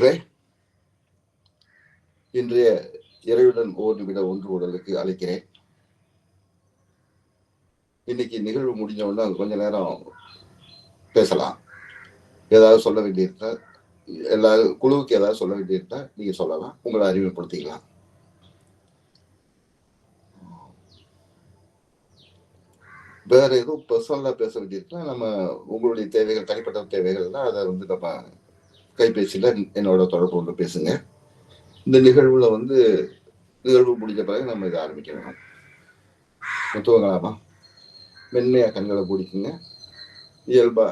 நண்பர்களே, இன்றைய இறையுடன் ஓர் நிமிட ஒன்று உடலுக்கு அழைக்கிறேன். இன்னைக்கு நிகழ்வு முடிஞ்ச உடனே கொஞ்ச நேரம் பேசலாம். ஏதாவது சொல்ல வேண்டியிருந்தா, குழுவுக்கு ஏதாவது சொல்ல வேண்டியிருந்தா நீங்க சொல்லலாம். உங்களை அறிமுகப்படுத்திக்கலாம். வேற எதுவும் பர்சனலா பேச வேண்டியிருக்கா, நம்ம உங்களுடைய தேவைகள், தனிப்பட்ட தேவைகள்லாம் அதை நம்ம கைபேசியில என்னோட தொடர்பு கொண்டு பேசுங்க. இந்த நிகழ்வுல நிகழ்வு முடிஞ்ச பிறகு நம்ம இதை ஆரம்பிக்கணும். தூங்கலாமா? மென்மையா கண்களை பிடிக்குங்க. இயல்பா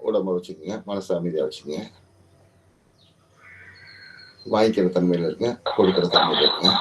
உடம்ப வச்சுக்கோங்க. மனசை அமைதியா வச்சுக்கோங்க. வாங்கிக்கிற தன்மையில இருக்குங்க, கொடுக்கிற தன்மையில இருக்குங்க.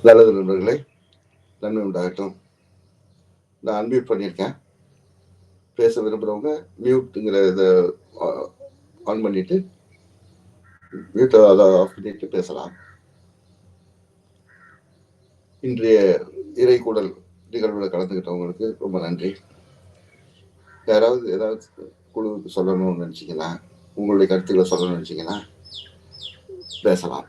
நல்லது நண்பர்களே, நன்மை உண்டாகட்டும். நான் அன்மியூட் பண்ணியிருக்கேன். பேச விரும்புகிறவங்க மியூட்டுங்கிற இதை ஆன் பண்ணிட்டு மியூட்டை அதை ஆஃப் பண்ணிட்டு பேசலாம். இன்றைய இறைக்கூடல் நிகழ்வுல கலந்துக்கிட்டவங்களுக்கு ரொம்ப நன்றி. யாராவது ஏதாவது குழுவுக்கு சொல்லணும்னு நினைச்சீங்கன்னா, உங்களுடைய கருத்துக்களை சொல்லணும்னு நினைச்சீங்கன்னா பேசலாம்.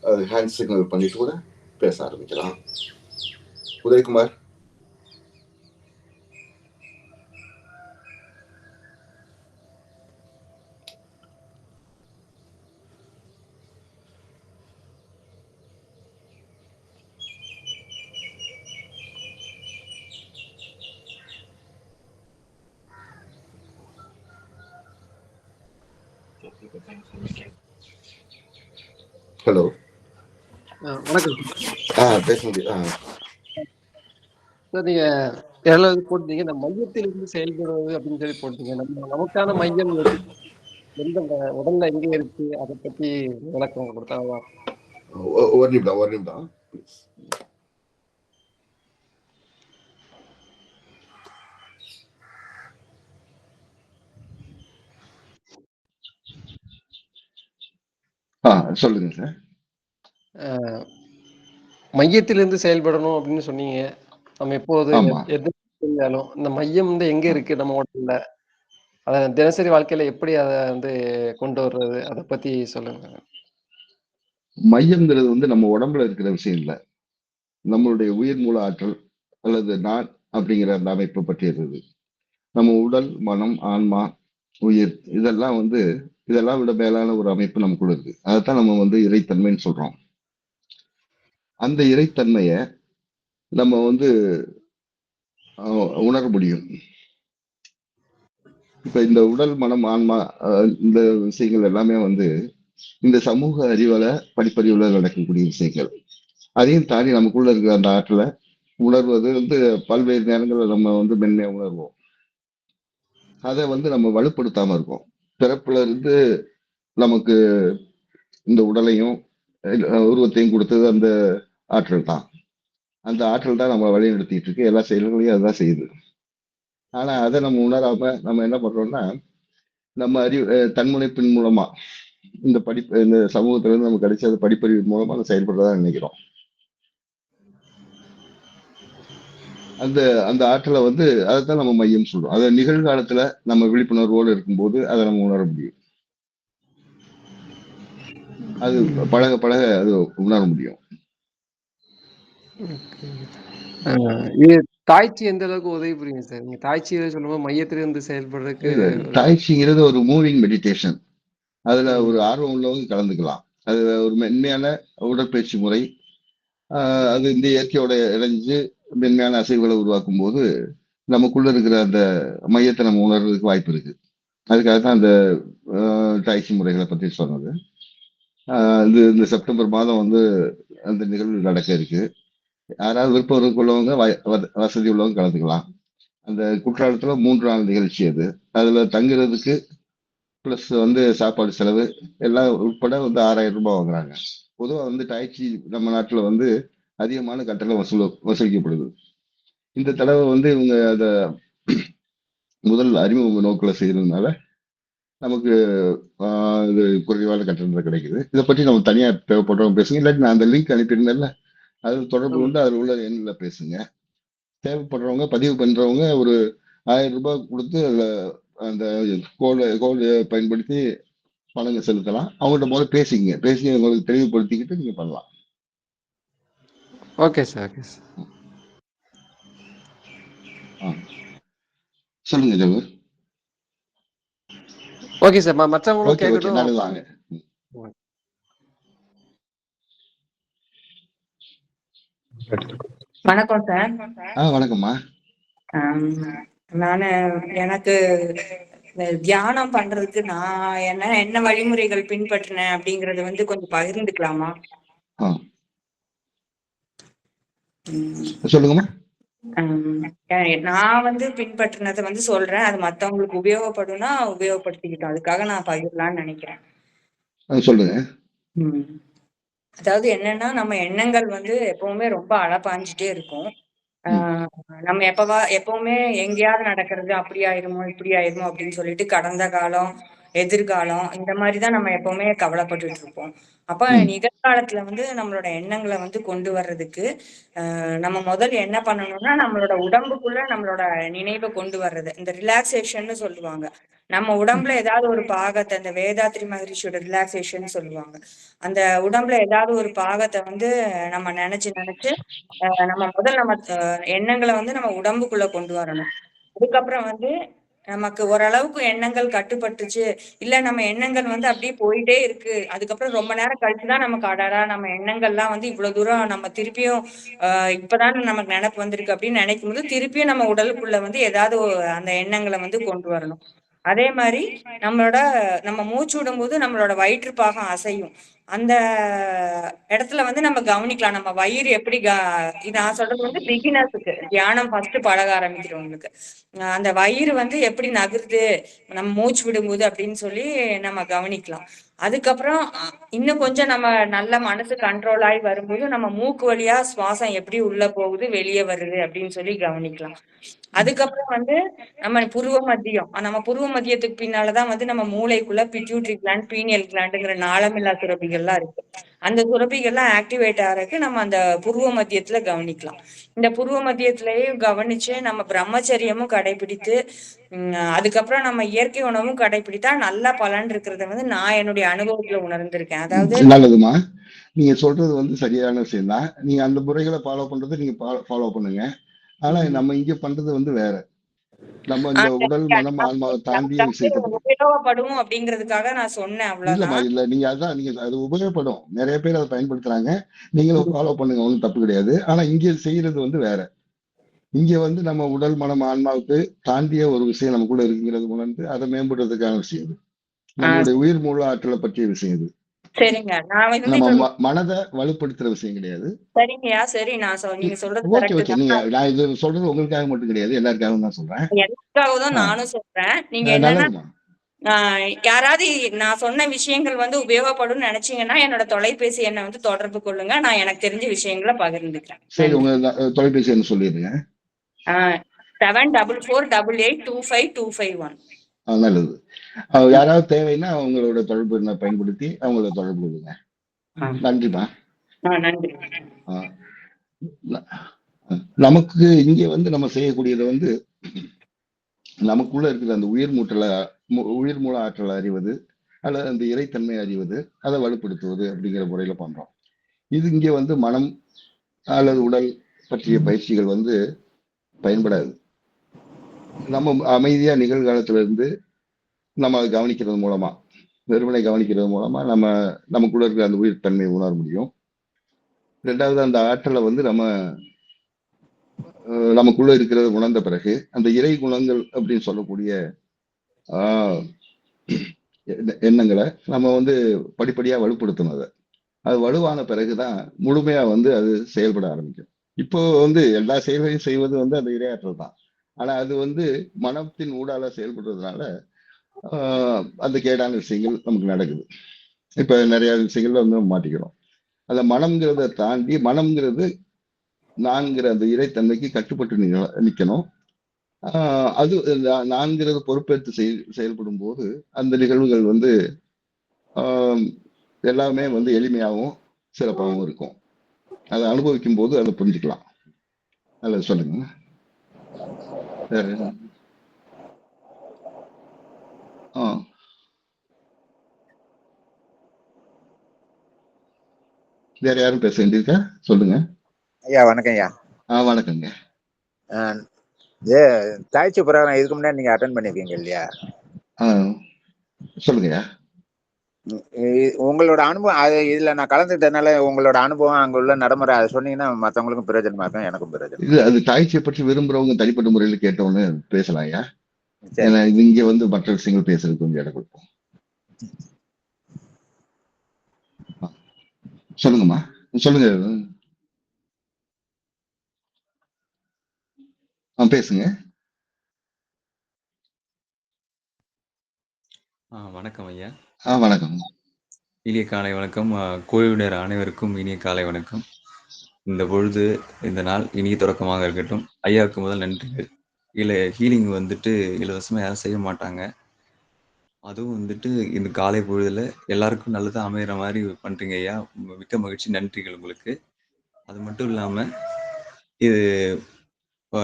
அது ஹேண்ட் சிக்னல் பண்ணிட்டு கூட பேச ஆரம்பிக்கலாம். உதயகுமார். ஹலோ, வணக்கம். பேச முடியும் சார், நீங்க எல்லாம் போட்டீங்க, இந்த மையத்திலிருந்து செயல்படுவது அப்படின்னு சொல்லி போட்டீங்க. நமக்கான மையம் எந்த உடல்ல எங்க இருக்கு, அதை பத்தி விளக்கம் கொடுத்தாங்க. ஒரு நிமிடம் சொல்லுங்க சார். மையத்திலிருந்து செயல்படணும் அப்படின்னு சொன்னீங்க. நம்ம எப்போது எது செஞ்சாலும் இந்த மையம் வந்து எங்க இருக்கு நம்ம உடல்ல, அத தினசரி வாழ்க்கையில எப்படி அதை வந்து கொண்டு வர்றது, அதை பத்தி சொல்லுங்க. மையம்ங்கிறது வந்து நம்ம உடம்புல இருக்கிற விஷயம் இல்லை, நம்மளுடைய உயிர் மூல ஆற்றல் அல்லது நான் அப்படிங்கிற அந்த அமைப்பை பற்றியது. நம்ம உடல், மனம், ஆன்மா, உயிர் இதெல்லாம் விட மேலான ஒரு அமைப்பு நமக்குள்ள இருக்கு. அதைத்தான் நம்ம வந்து இறைத்தன்மைன்னு சொல்றோம். அந்த இறைத்தன்மைய நம்ம வந்து உணர முடியும். இப்ப இந்த உடல், மனம், ஆன்மா இந்த விஷயங்கள் எல்லாமே வந்து இந்த சமூக அறிவால படிப்பறிவுல நடக்கக்கூடிய விஷயங்கள். அதையும் தாண்டி நமக்குள்ள இருக்கிற அந்த ஆற்றலை உணர்வது வந்து பல்வேறு நேரங்களில் நம்ம வந்து மென்மையா உணர்வோம். அதை வந்து நம்ம வலுப்படுத்தாம இருக்கோம். பிறப்புல இருந்து நமக்கு இந்த உடலையும் உருவத்தையும் கொடுத்தது அந்த ஆற்றல் தான். அந்த ஆற்றல் தான் நம்ம வழி நடத்திட்டு இருக்கு. எல்லா செயல்களையும் அதுதான் செய்யுது. ஆனா அதை நம்ம உணராம நம்ம என்ன பண்றோம்னா, நம்ம அறிவு தன்முனைப்பின் மூலமா இந்த இந்த சமூகத்துல இருந்து நமக்கு கிடைச்ச படிப்பறிவு மூலமா அதை செயல்படுறதா நினைக்கிறோம். அந்த அந்த ஆற்றலை வந்து அதைத்தான் நம்ம மையம் சொல்றோம். அதை நிகழ்காலத்துல நம்ம விழிப்புணர்வோடு இருக்கும்போது அதை நம்ம உணர முடியும். அது பழக பழக அது உணர முடியும். இது தாய்ச்சி எந்த அளவுக்கு உதவி புரியுங்க சார்? நீங்க தாய்ச்சியை சொல்லும்போது மையத்திலிருந்து செயல்படுறதுக்கு தாய்ச்சிங்கிறது ஒரு மூவிங் மெடிடேஷன். அதுல ஒரு ஆர்வம் உள்ளவங்க கலந்துக்கலாம். அது ஒரு மென்மையான உடற்பயிற்சி முறை. அது இந்த இயற்கையோட இணைஞ்சு மென்மையான அசைவுகளை உருவாக்கும் போது நமக்குள்ள இருக்கிற அந்த மையத்தை நம்ம உணர்றதுக்கு வாய்ப்பு இருக்கு. அதுக்காக தான் அந்த தாய்ச்சி முறைகளை பத்தி சொன்னது. இந்த செப்டம்பர் மாதம் வந்து அந்த நிகழ்வு நடக்க இருக்கு. யாராவது விருப்பம் உள்ளவங்க வசதி உள்ளவங்க கலந்துக்கலாம். அந்த குற்றாலத்துல 3 நாள் நிகழ்ச்சி அது. அதுல தங்குறதுக்கு பிளஸ் வந்து சாப்பாடு செலவு எல்லாம் உட்பட வந்து 6,000 ரூபாய் வாங்குறாங்க. பொதுவா வந்து டாய்ச்சி நம்ம நாட்டுல வந்து அதிகமான கட்டணம் வசூலிக்கப்படுது. இந்த தடவை வந்து இவங்க அத முதல் அறிமுக நோக்கில் செய்யறதுனால நமக்கு இது குறைவான கட்டணம் கிடைக்குது. இதை பற்றி நம்ம தனியா தேவைப்படுறவங்க பேசுங்க, இல்லாட்டி நான் அந்த லிங்க் அனுப்பியிருந்தேன்ல, அது தொடர்பு கொண்டு அதில் உள்ள எண்ணில் பேசுங்க. தேவைப்படுறவங்க பதிவு பண்றவங்க ஒரு 1000 ரூபாய் கொடுத்து அதுல அந்த கோடு பயன்படுத்தி பணங்க செலுத்தலாம். அவங்கள்ட்ட முதல்ல பேசி உங்களுக்கு தெளிவுபடுத்திக்கிட்டு நீங்க பண்ணலாம். Okay sir. Okay sir. சொல்லுங்க ஜவர். Okay sir. மற்றவங்களும் கேட்கட்டும். நல்லதாங்க. வணக்கம் சார். வணக்கம்மா. நானு எனக்கு தியானம் பண்றதுக்கு நான் என்ன வழிமுறைகள் பின்பற்றினேன் அப்படிங்கறது வந்து கொஞ்சம் பகிர்ந்துக்கலாமா? சொல்லுங்கம்மா. நான் வந்து பின்பற்றினதை வந்து சொல்றேன். அது மத்தவங்களுக்கு உபயோகப்படும்னா உபயோகப்படுத்திக்கிட்டோம். அதுக்காக நான் பகிரலாம்னு நினைக்கிறேன். சொல்லுங்க. அதாவது என்னன்னா, நம்ம எண்ணங்கள் வந்து எப்பவுமே ரொம்ப அலைபாஞ்சுட்டே இருக்கும். ஆஹ் நம்ம எப்பவுமே எங்கேயாவது நடக்கிறது அப்படி ஆயிருமோ, இப்படி ஆயிருமோ அப்படின்னு சொல்லிட்டு கடந்த காலம், எதிர்காலம் இந்த மாதிரிதான் நம்ம எப்பவுமே கவலைப்பட்டுட்டு இருப்போம். அப்ப நிகழ்காலத்துல வந்து நம்மளோட எண்ணங்களை வந்து கொண்டு வர்றதுக்கு நம்ம முதல் என்ன பண்ணணும்னா, நம்மளோட உடம்புக்குள்ள நம்மளோட நினைவை கொண்டு வர்றது, இந்த ரிலாக்ஸேஷன் சொல்லுவாங்க. நம்ம உடம்புல ஏதாவது ஒரு பாகத்தை, இந்த வேதாத்ரி மகரிஷியோட ரிலாக்ஸேஷன் சொல்லுவாங்க. அந்த உடம்புல ஏதாவது ஒரு பாகத்தை வந்து நம்ம நினைச்சு நினைச்சு நம்ம முதல்ல நம்ம எண்ணங்களை வந்து நம்ம உடம்புக்குள்ள கொண்டு வரணும். அதுக்கப்புறம் வந்து நமக்கு ஓரளவுக்கு எண்ணங்கள் கட்டுப்பட்டுச்சு, இல்ல நம்ம எண்ணங்கள் வந்து அப்படியே போயிட்டே இருக்கு, அதுக்கப்புறம் ரொம்ப நேரம் கழிச்சுதான் நமக்கு அடடா நம்ம எண்ணங்கள்லாம் வந்து இவ்வளவு தூரம் நம்ம திருப்பியும் இப்பதான் நமக்கு நினைப்பு வந்திருக்கு அப்படின்னு நினைக்கும் போது திருப்பியும் நம்ம உடலுக்குள்ள வந்து ஏதாவது அந்த எண்ணங்களை வந்து கொண்டு வரணும். அதே மாதிரி நம்ம மூச்சு விடும்போது நம்மளோட வயிற்றுப்பாகம் அசையும். அந்த இடத்துல வந்து நம்ம கவனிக்கலாம் நம்ம வயிறு எப்படி இது நான் சொல்றது வந்து பிகினர்ஸுக்கு, தியானம் ஃபர்ஸ்ட் பழக ஆரம்பிக்கிறவங்களுக்கு அந்த வயிறு வந்து எப்படி நகருது நம்ம மூச்சு விடும்போது அப்படின்னு சொல்லி நம்ம கவனிக்கலாம். அதுக்கப்புறம் இன்னும் கொஞ்சம் நம்ம நல்ல மனசு கண்ட்ரோல் ஆகி வரும்போது நம்ம மூக்கு வழியா சுவாசம் எப்படி உள்ள போகுது வெளியே வருது அப்படின்னு சொல்லி கவனிக்கலாம். அதுக்கப்புறம் வந்து நம்ம புருவ மத்தியத்துக்கு பின்னாலதான் வந்து நம்ம மூளைக்குள்ள பிட்யூட்ரி கிளாண்ட், பீனியல் கிளாண்டுங்கிற நாளமில்லா சுரப்பிகள்லாம் இருக்கு. அந்த சுரப்பிகள்லாம் ஆக்டிவேட் ஆகிறதுக்கு நம்ம அந்த புருவ மத்தியத்துல கவனிக்கலாம். இந்த புருவ மத்தியத்திலேயே கவனிச்சு நம்ம பிரம்மச்சரியமும் கடைபிடித்து அதுக்கப்புறம் நம்ம இயற்கை உணவும் கடைபிடித்தா நல்ல பலன் இருக்கிறத வந்து நான் என்னுடைய அனுபவத்துல உணர்ந்திருக்கேன். அதாவது நல்லதுமா, நீங்க சொல்றது வந்து சரியான விஷயம் தான். நீங்க அந்த முறைகளை ஃபாலோ பண்றது நீங்க ஃபாலோ பண்ணுங்க. ஆனா நம்ம இங்க பண்றது வந்து வேற. நம்ம இந்த உடல் மனம் ஆன்மாவை தாண்டிய விஷயத்தை பத்தி உபயோகப்படும் அப்படிங்கிறதுக்காக நான் சொன்னேன், இல்லம்மா. அவ்வளவுதான். இல்ல, நீங்க அதான் நீங்க அது உபயோகப்படும், நிறைய பேர் அதை பயன்படுத்துறாங்க. நீங்களும் ஃபாலோ பண்ணுங்க, ஒன்றும் தப்பு கிடையாது. ஆனா இங்க செய்யறது வந்து வேற. இங்க வந்து நம்ம உடல் மனம் ஆன்மாவுக்கு தாண்டிய ஒரு விஷயம் நமக்குள்ள இருக்குங்கிறது உணர்ந்து அதை மேம்படுறதுக்கான விஷயம் இது. நம்மளுடைய உயிர் மூல ஆற்றலை பற்றிய விஷயம் இது. சரிங்க, நான் வந்து நம்ம மனதை வலுப்படுத்துற விஷயம் கிடையாது. சரிங்கய்யா, சரி, நீங்க சொல்றது ஓகே கரெக்ட் ஓகே. தான். நீங்க நான் இது சொல்றது உங்களுக்காக மட்டும் கிடையாது, எல்லாருக்காகவும் தான் சொல்றேன். எனக்காகதான் நானும் சொல்றேன். நீங்க என்னன்னா, நல்லதுமா. யாராவது நான் சொன்ன விஷயங்கள் வந்து உபயோகப்படும் நினைச்சீங்கன்னா என்னோட தொலைபேசி எண்ணை வந்து தொடர்பு கொள்ளுங்க, நான் எனக்கு தெரிஞ்ச விஷயங்களை பகிர்ந்துக்கிறேன். சரி, உங்க தொலைபேசி என்ன சொல்லிடுங்க. 7488825251. நல்லது. யாராவது தேவைன்னா அவங்களோட தொடர்பு எண்ணை பயன்படுத்தி அவங்கள தொடர்பு கொள்ளுங்க. நன்றிமா. நன்றி. நமக்கு இங்க வந்து நம்ம செய்யக்கூடியதை வந்து நமக்குள்ள இருக்கிற அந்த உயிர் மூல ஆற்றலை அறிவது, அல்லது அந்த இறைத்தன்மை அறிவது, அதை வலுப்படுத்துவது அப்படிங்கிற முறையில பண்றோம். இது இங்க வந்து மனம் அல்லது உடல் பற்றிய பயிற்சிகள் வந்து பயன்படாது. நம்ம அமைதியா நிகழ்காலத்துல இருந்து நம்ம அதை கவனிக்கிறது மூலமா, வெறுமனை கவனிக்கிறது மூலமா நமக்குள்ள இருக்கிற அந்த உயிர் தன்மையை உணர முடியும். ரெண்டாவது, அந்த ஆற்றலை வந்து நமக்குள்ள இருக்கிறத உணர்ந்த பிறகு அந்த இறை குணங்கள் அப்படின்னு சொல்லக்கூடிய எண்ணங்களை நம்ம வந்து படிப்படியா வலுப்படுத்தணும். அது வலுவான பிறகுதான் முழுமையா வந்து அது செயல்பட ஆரம்பிக்கும். இப்போ வந்து எல்லா செயல்களையும் செய்வது வந்து அந்த இரையாற்றல் தான். ஆனா அது வந்து மனத்தின் ஊடால செயல்படுறதுனால அந்த கேடான விஷயங்கள் நமக்கு நடக்குது. இப்ப நிறைய விஷயங்கள்ல வந்து மாட்டிக்கிறோம். அந்த மனம்ங்கிறத தாண்டி, மனம்ங்கிறது நான்கிற அந்த இறைத்தன்மைக்கு கட்டுப்பட்டு நிக்கணும். அது நான்கிறது பொறுப்பேற்று செயல்படும் போது அந்த நிகழ்வுகள் வந்து எல்லாமே வந்து எளிமையாகவும் சிறப்பாகவும் இருக்கும். அதை அனுபவிக்கும் போது அதை புரிஞ்சுக்கலாம். நல்லது, சொல்லுங்க. வேற யாரும் பேச வேண்டியிருக்கா? சொல்லுங்க. ஐயா வணக்கம் ஐயா. வணக்கங்க. தாய்ச்சி புராணம் இதுக்கு முன்னாடி நீங்க அட்டன் பண்ணிருக்கீங்க இல்லையா? சொல்லுங்க. உங்களோட அனுபவம் இதுல நான் கலந்துக்கிட்டதுனால உங்களோட அனுபவம் அங்க உள்ள நடைமுறை அதை சொன்னீங்கன்னா மற்றவங்களுக்கும் பிரயோஜனமா இருக்கும், எனக்கும் பிரயோஜனம். இது அது தாய்ச்சியை பற்றி விரும்புறவங்க தனிப்பட்ட முறையில் கேட்டவொன்னு பேசலாம் ஐயா. ஏன்னா இது இங்க வந்து மற்ற விஷயங்கள் பேசுறதுக்கு கொஞ்சம் இடம் கொடுப்போம். சொல்லுங்கம்மா, சொல்லுங்க. பேசுங்க. வணக்கம் ஐயா. வணக்கம். இனிய காலை வணக்கம். குழுவினர் அனைவருக்கும் இனிய காலை வணக்கம். இந்த பொழுது, இந்த நாள் இனிய தொடக்கமாக இருக்கட்டும். ஐயாவுக்கு முதல் நன்றிகள். ஹீலிங் வந்துட்டு இலவசமா யாரும் செய்ய மாட்டாங்க. அதுவும் வந்துட்டு இந்த காலை பொழுதுல எல்லாருக்கும் நல்லதா அமையிற மாரி பண்றீங்க ஐயா. மிக்க மகிழ்ச்சி. நன்றிகள் உங்களுக்கு. அது மட்டும் இல்லாம, இது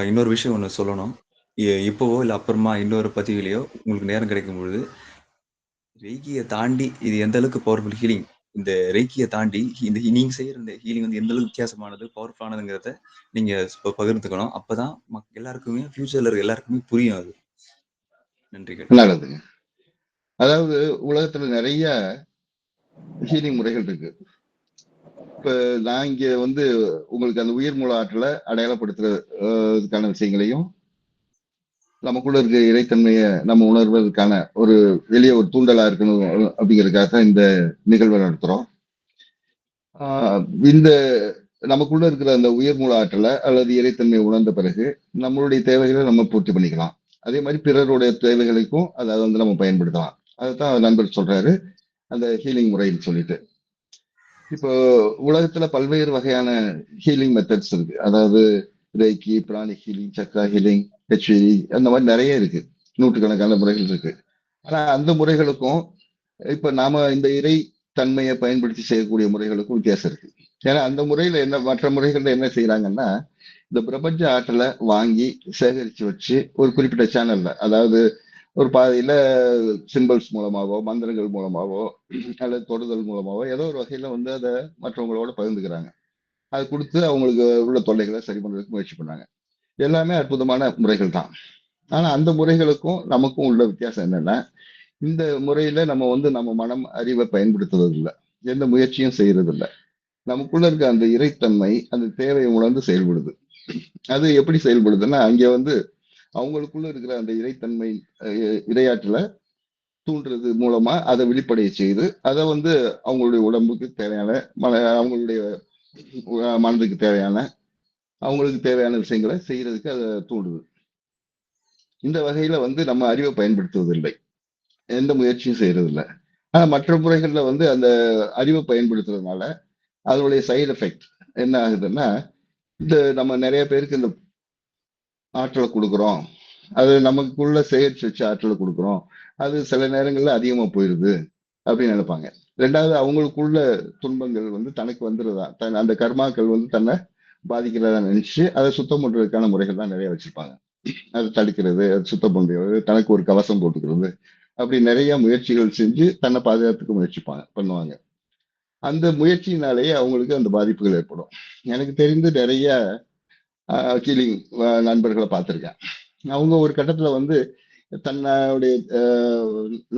இன்னொரு விஷயம் ஒண்ணு சொல்லணும். இப்பவோ இல்ல அப்புறமா இன்னொரு பதிவிலயோ உங்களுக்கு நேரம் கிடைக்கும் பொழுது, ரெய்க்கிய தாண்டி இது எந்த அளவுக்கு பவர்ஃபுல் ஹீலிங். இந்த ரெய்க்கிய தாண்டி இந்த நீங்க செய்யற இந்த ஹீலிங் வந்து எந்த அளவுக்கு வித்தியாசமானது, பவர்ஃபுல்லானதுங்கிறத நீங்க பகிர்ந்துக்கணும். அப்பதான் எல்லாருக்குமே ஃபியூச்சர்ல இருக்க எல்லாருக்குமே புரியும் அது. நன்றிகள். நல்லதுங்க. அதாவது உலகத்துல நிறைய ஹீலிங் முறைகள் இருக்கு. இப்ப நான் இங்க வந்து உங்களுக்கு அந்த உயிர் மூல ஆற்றலை அடையாளப்படுத்துறதுக்கான விஷயங்களையும், நமக்குள்ள இருக்க இறைத்தன்மையை நம்ம உணர்வதற்கான ஒரு வெளியே ஒரு தூண்டலா இருக்கணும் அப்படிங்கிறதுக்காக இந்த நிகழ்வை நடத்துறோம். இந்த நமக்குள்ள இருக்கிற அந்த உயர் மூல ஆற்றலை அல்லது இறைத்தன்மையை உணர்ந்த பிறகு நம்மளுடைய தேவைகளை நம்ம பூர்த்தி பண்ணிக்கலாம். அதே மாதிரி பிறருடைய தேவைகளுக்கும் அதை வந்து நம்ம பயன்படுத்தலாம். அதுதான் நண்பர் சொல்றாரு அந்த ஹீலிங் முறைன்னு சொல்லிட்டு. இப்போ உலகத்துல பல்வேறு வகையான ஹீலிங் மெத்தட்ஸ் இருக்கு. அதாவது reiki, pranic healing, chakra healing, ஹெச்வி, அந்த மாதிரி நிறைய இருக்கு. நூற்றுக்கணக்கான முறைகள் இருக்கு. ஆனா அந்த முறைகளுக்கும் இப்ப நாம இந்த இறை தன்மையை பயன்படுத்தி செய்யக்கூடிய முறைகளுக்கும் வித்தியாசம் இருக்கு. ஏன்னா அந்த முறையில என்ன, மற்ற முறைகள்ல என்ன செய்யறாங்கன்னா, இந்த பிரபஞ்ச ஆற்றலை வாங்கி சேகரிச்சு வச்சு ஒரு குறிப்பிட்ட சேனல்ல, அதாவது ஒரு பாதையில சிம்பிள்ஸ் மூலமாவோ, மந்திரங்கள் மூலமாவோ, அல்லது தொடுதல் மூலமாவோ ஏதோ ஒரு வகையில வந்து அதை மற்றவங்களோட பகிர்ந்துக்கிறாங்க. அது கொடுத்து அவங்களுக்கு உள்ள தொல்லைகளை சரி பண்றதுக்கு முயற்சி பண்ணாங்க. எல்லாமே அற்புதமான முறைகள் தான். ஆனா அந்த முறைகளுக்கும் நமக்கும் உள்ள வித்தியாசம் என்னன்னா, இந்த முறையில நம்ம வந்து நம்ம மனம் அறிவை பயன்படுத்துவது இல்லை, எந்த முயற்சியும் செய்யறது இல்லை. நமக்குள்ள இருக்க அந்த இறைத்தன்மை அந்த தேவையை உணர்ந்து செயல்படுது. அது எப்படி செயல்படுதுன்னா, அங்க வந்து அவங்களுக்குள்ள இருக்கிற அந்த இறைத்தன்மை இரையாற்றலை தூண்டுறது மூலமா அதை வெளிப்படைய செய்து அதை வந்து அவங்களுடைய உடம்புக்கு தேவையான அவங்களுடைய மனதுக்கு தேவையான அவங்களுக்கு தேவையான விஷயங்களை செய்யறதுக்கு அதை தூண்டுது. இந்த வகையில வந்து நம்ம அறிவை பயன்படுத்துவதில்லை, எந்த முயற்சியும் செய்யறது இல்லை. ஆனா மற்ற முறைகள்ல வந்து அந்த அறிவை பயன்படுத்துறதுனால அதனுடைய சைடு எஃபெக்ட் என்ன ஆகுதுன்னா, இந்த நம்ம நிறைய பேருக்கு இந்த ஆற்றலை கொடுக்குறோம், அது நமக்குள்ள சேகரிச்சு வச்ச ஆற்றலை கொடுக்குறோம், அது சில நேரங்கள்ல அதிகமா போயிருது அப்படின்னு நினைப்பாங்க. ரெண்டாவது, அவங்களுக்குள்ள துன்பங்கள் வந்து தனக்கு வந்துருதா, அந்த கர்மாக்கள் வந்து தன்னை பாதிக்கிறதா நினைச்சு அதை சுத்தம் பண்றதுக்கான முறைகள் தான் நிறைய வச்சிருப்பாங்க. அதை தடுக்கிறது, அது சுத்தம் பண்றது, தனக்கு ஒரு கவசம் போட்டுக்கிறது, அப்படி நிறைய முயற்சிகள் செஞ்சு தன்னை பாதுகாத்துக்க பண்ணுவாங்க. அந்த முயற்சியினாலேயே அவங்களுக்கு அந்த பாதிப்புகள் ஏற்படும். எனக்கு தெரிந்து நிறைய ஹீலிங் நண்பர்களை பார்த்திருக்கேன். அவங்க ஒரு கட்டத்துல வந்து தன்னுடைய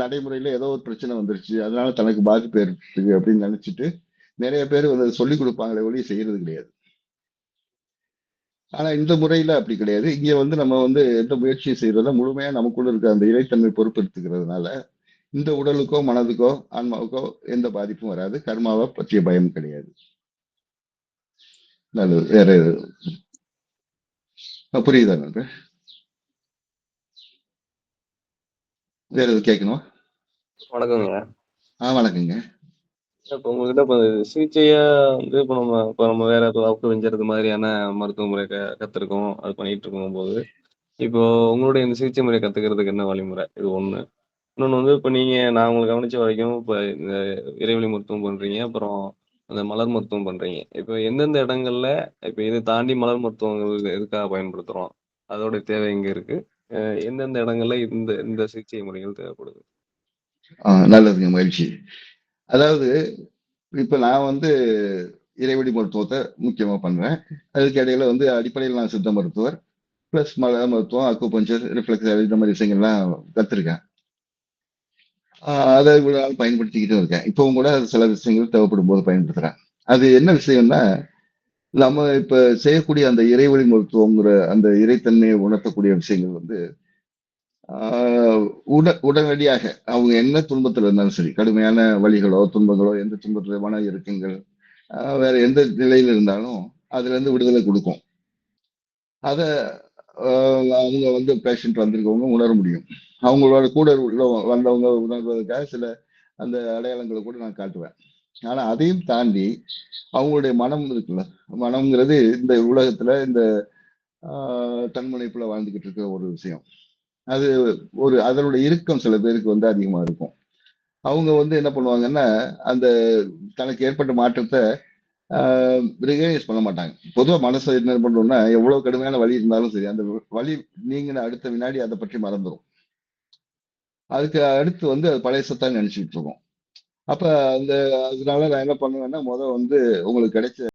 நடைமுறையில ஏதோ ஒரு பிரச்சனை வந்துருச்சு, அதனால தனக்கு பாதிப்பு ஏற்பட்டு அப்படின்னு நினைச்சிட்டு நிறைய பேர் வந்து சொல்லிக் கொடுப்பாங்களே ஒழிய செய்யறது கிடையாது. ஆனா இந்த முறையில அப்படி கிடையாது. இங்க வந்து நம்ம வந்து எந்த முயற்சியும் செய்யறத முழுமையா நமக்குள்ள இருக்க அந்த இறைத்தன்மை பொறுப்பெடுத்துக்கிறதுனால இந்த உடலுக்கோ மனதுக்கோ ஆன்மாவுக்கோ எந்த பாதிப்பும் வராது. கர்மாவை பற்றிய பயம் கிடையாது. நல்லது. வேற புரியுதா நண்பர்? வேற எது கேட்கணும்? வணக்கங்க. வணக்கங்க. இப்ப உங்ககிட்ட இப்ப சிகிச்சையா வந்து இப்ப நம்ம வேற வகுப்பு வெஞ்சுறது மாதிரியான மருத்துவ முறை கத்துருக்கோம், அது பண்ணிட்டு இருக்கும் போது, இப்போ உங்களுடைய இந்த சிகிச்சை முறையை கத்துக்கிறதுக்கு என்ன வழிமுறை? இது ஒண்ணு. இன்னொன்னு வந்து இப்ப நான் உங்களை கவனிச்ச வரைக்கும் இப்ப இந்த இறைவழி மருத்துவம் பண்றீங்க, அப்புறம் அந்த மலர் மருத்துவம் பண்றீங்க. இப்ப எந்தெந்த இடங்கள்ல இப்ப இதை தாண்டி மலர் மருத்துவங்கள் எதுக்காக பயன்படுத்துறோம்? அதோட தேவை எங்க இருக்கு? எந்தெந்த இடங்கள்ல இந்த இந்த சிகிச்சை முறைகள் தேவைப்படுது? நல்லதுங்க, மகிழ்ச்சி. அதாவது இப்ப நான் வந்து இறைவழி மருத்துவத்தை முக்கியமா பண்றேன். அதுக்கு இடையில வந்து அடிப்படையில் நான் சித்த மருத்துவர் பிளஸ் மல மருத்துவம், அக்குபஞ்சர், ரிஃப்ளெக்ஸ் இந்த மாதிரி விஷயங்கள்லாம் கத்துருக்கேன். அதை இவ்வளவு நாள் பயன்படுத்திக்கிட்டு இருக்கேன். இப்பவும் கூட சில விஷயங்கள் தேவைப்படும் போது பயன்படுத்துறேன். அது என்ன விஷயம்னா, நம்ம இப்ப செய்யக்கூடிய அந்த இறைவழி மருத்துவங்கிற அந்த இறைத்தன்மையை உணர்த்தக்கூடிய விஷயங்கள் வந்து உடனடியாக அவங்க என்ன துன்பத்துல இருந்தாலும் சரி, கடுமையான வலிகளோ துன்பங்களோ, எந்த துன்பத்துல மன இறுக்கங்கள், வேற எந்த நிலையில இருந்தாலும் அதுல இருந்து விடுதலை கொடுக்கும். அத அவங்க வந்து பேஷண்ட் வந்திருக்கவங்க உணர முடியும். அவங்களோட கூட உள்ள வந்தவங்க உணர்வதற்காக சில அந்த அடையாளங்களை கூட நான் காட்டுவேன். ஆனா அதையும் தாண்டி அவங்களுடைய மனம் இருக்குல்ல, மனம்ங்கிறது இந்த உலகத்துல இந்த தன்முனைப்புல வாழ்ந்துகிட்டு இருக்கிற ஒரு விஷயம். அது அதனுடைய இறுக்கம் சில பேருக்கு வந்து அதிகமா இருக்கும். அவங்க வந்து என்ன பண்ணுவாங்கன்னா, அந்த தனக்கு ஏற்பட்ட மாற்றத்தை ரிகனைஸ் பண்ண மாட்டாங்க. பொதுவா மனசு என்ன பண்ணும்னா, எவ்வளவு கடுமையான வலி இருந்தாலும் சரி, அந்த வலி நீங்கின அடுத்த வினாடி அதை பற்றி மறந்துடும். அதுக்கு அடுத்து வந்து அது பழையசத்தான் நினைச்சுட்டு இருக்கோம். அப்ப அந்த அதனால நான் என்ன பண்ணுவேன்னா, வந்து உங்களுக்கு கிடைச்ச